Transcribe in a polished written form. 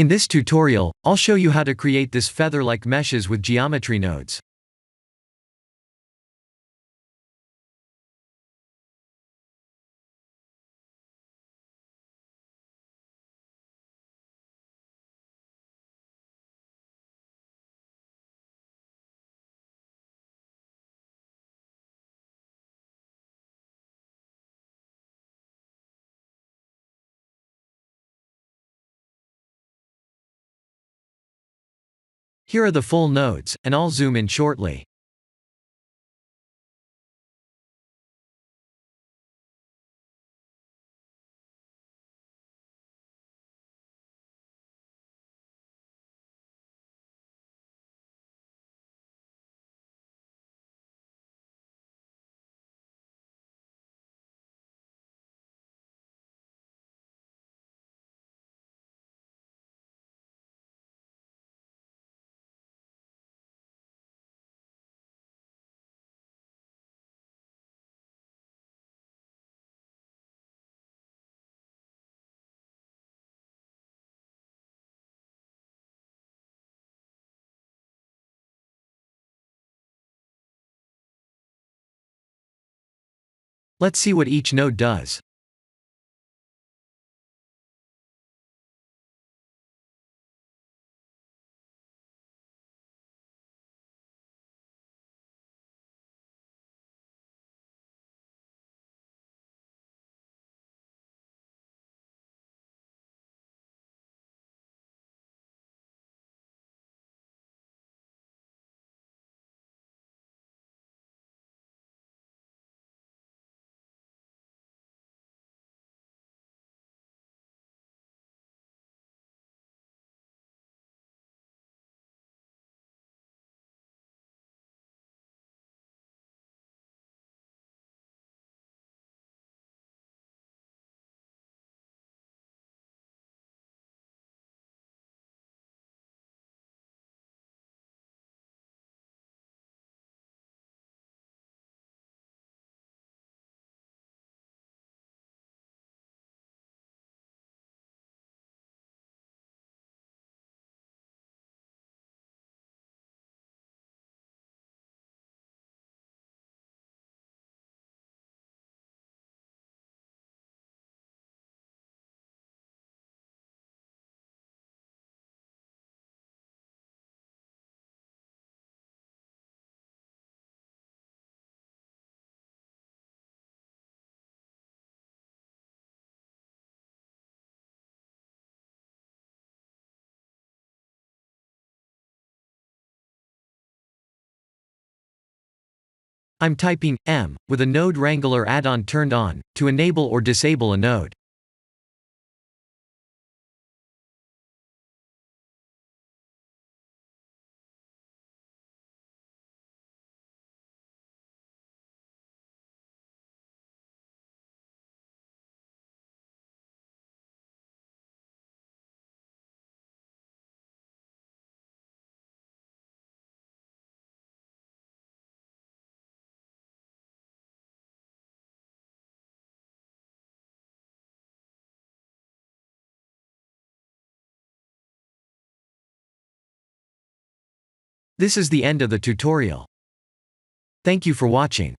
In this tutorial, I'll show you how to create this feather-like meshes with geometry nodes. Here are the full nodes, and I'll zoom in shortly. Let's see what each node does. I'm typing M with a Node Wrangler add-on turned on to enable or disable a node. This is the end of the tutorial. Thank you for watching.